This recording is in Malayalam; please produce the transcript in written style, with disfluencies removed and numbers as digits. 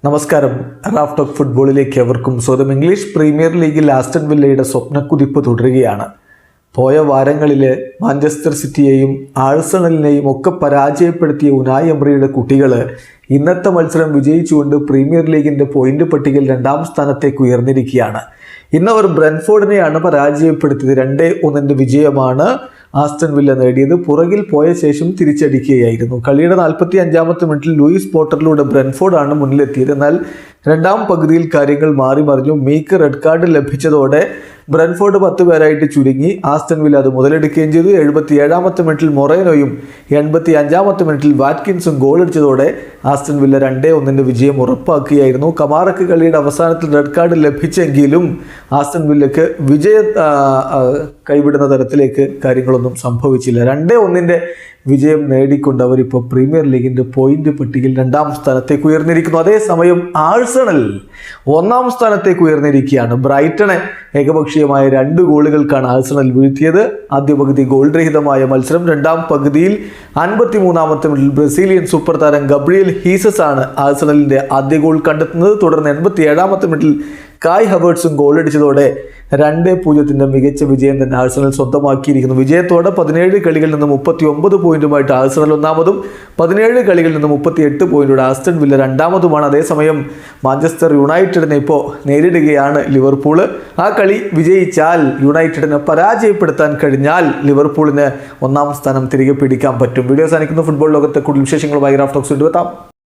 നമസ്കാരം. റാഫ് ടോക്ക് ഫുട്ബോളിലേക്ക് അവർക്കും സ്വന്തം. ഇംഗ്ലീഷ് പ്രീമിയർ ലീഗിൽ ആസ്റ്റൺ വില്ലയുടെ സ്വപ്നക്കുതിപ്പ് തുടരുകയാണ്. പോയ വാരങ്ങളിൽ മാഞ്ചസ്റ്റർ സിറ്റിയെയും ആഴ്സണലിനെയും ഒക്കെ പരാജയപ്പെടുത്തിയ ഉനായ് എമറിയുടെ കുട്ടികൾ ഇന്നത്തെ മത്സരം വിജയിച്ചുകൊണ്ട് പ്രീമിയർ ലീഗിൻ്റെ പോയിന്റ് പട്ടികയിൽ 2ാം സ്ഥാനത്തേക്ക് ഉയർന്നിരിക്കുകയാണ്. ഇന്നവർ ബ്രെൻഫോർഡിനെയാണ് പരാജയപ്പെടുത്തിയത്. 2-1 വിജയമാണ് ആസ്റ്റൺ വില്ല നേടിയത്. പുറകിൽ പോയ ശേഷം തിരിച്ചടിക്കുകയായിരുന്നു. കളിയുടെ 45-ാമത്തെ മിനിറ്റിൽ ലൂയിസ് പോട്ടറിലൂടെ ബ്രെൻഫോർഡാണ് മുന്നിലെത്തിയത്. എന്നാൽ 2ാം പകുതിയിൽ കാര്യങ്ങൾ മാറി മറിഞ്ഞു. മീക്ക് റെഡ് കാർഡ് ലഭിച്ചതോടെ ബ്രെൻഫോർഡ് 10 പേരായിട്ട് ചുരുങ്ങി. ആസ്റ്റൺ വില്ല അത് മുതലെടുക്കുകയും ചെയ്തു. 77-ാമത്തെ മിനിറ്റിൽ മൊറേനോയും 85-ാമത്തെ മിനിറ്റിൽ വാറ്റ്കിൻസും ഗോളടിച്ചതോടെ ആസ്റ്റൺ വില്ല 2-1 വിജയം ഉറപ്പാക്കുകയായിരുന്നു. കമാറക്ക് കളിയുടെ അവസാനത്തിൽ റെഡ് കാർഡ് ലഭിച്ചെങ്കിലും ആസ്റ്റൺ വില്ലക്ക് വിജയം കൈവിടുന്ന തരത്തിലേക്ക് കാര്യങ്ങളൊന്നും സംഭവിച്ചില്ല. 2-1 വിജയം നേടിക്കൊണ്ട് അവരിപ്പോൾ പ്രീമിയർ ലീഗിൻ്റെ പോയിന്റ് പട്ടികയിൽ 2ാം സ്ഥാനത്തേക്ക് ഉയർന്നിരിക്കുന്നു. അതേസമയം ആഴ്സണൽ 1ാം സ്ഥാനത്തേക്ക് ഉയർന്നിരിക്കുകയാണ്. ബ്രൈറ്റണെ ഏകപക്ഷീയമായ 2 ഗോളുകൾക്കാണ് ആഴ്സണൽ വീഴ്ത്തിയത്. ആദ്യ പകുതി ഗോൾ രഹിതമായ മത്സരം. 2ാം പകുതിയിൽ 53-ാമത്തെ മിനിറ്റിൽ ബ്രസീലിയൻ സൂപ്പർ താരം ഗബ്രിയേൽ ഹീസസ് ആണ് ആഴ്സണലിൻ്റെ ആദ്യ ഗോൾ കണ്ടെത്തുന്നത്. തുടർന്ന് 87-ാമത്തെ മിനിറ്റിൽ കായ് ഹവേർട്സും ഗോളടിച്ചതോടെ 2-0 മികച്ച വിജയം തന്നെ ആഴ്സണൽ സ്വന്തമാക്കിയിരിക്കുന്നു. വിജയത്തോടെ 17 കളികളിൽ നിന്ന് 39 പോയിന്റുമായിട്ട് ആഴ്സണൽ 1-മതും 17 കളികളിൽ നിന്ന് 38 പോയിന്റോടെ ആസ്റ്റൺ വില്ല 2-മതുമാണ്. അതേസമയം മാഞ്ചസ്റ്റർ യുണൈറ്റഡിനെ ഇപ്പോൾ നേരിടുകയാണ് ലിവർപൂൾ. ആ കളി വിജയിച്ചാൽ, യുണൈറ്റഡിനെ പരാജയപ്പെടുത്താൻ കഴിഞ്ഞാൽ ലിവർപൂളിന് 1ാം സ്ഥാനം തിരികെ പിടിക്കാൻ പറ്റും. വീഡിയോ സാധിക്കുന്ന ഫുട്ബോൾ ലോകത്തെ കൂടുതൽ വിശേഷങ്ങളുമായി റാഫ് ടോക്സ് എത്താം.